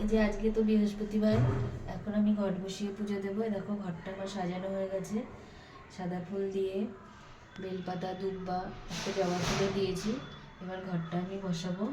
এই যে আজকে তো বৃহস্পতিবার, এখন আমি ঘট বসিয়ে পুজো দেবো। দেখো ঘরটা আমার সাজানো হয়ে গেছে সাদা ফুল দিয়ে, বেলপাতা দুব্বা একটা জবা ফুলও দিয়েছি। এবার ঘরটা আমি বসাবো।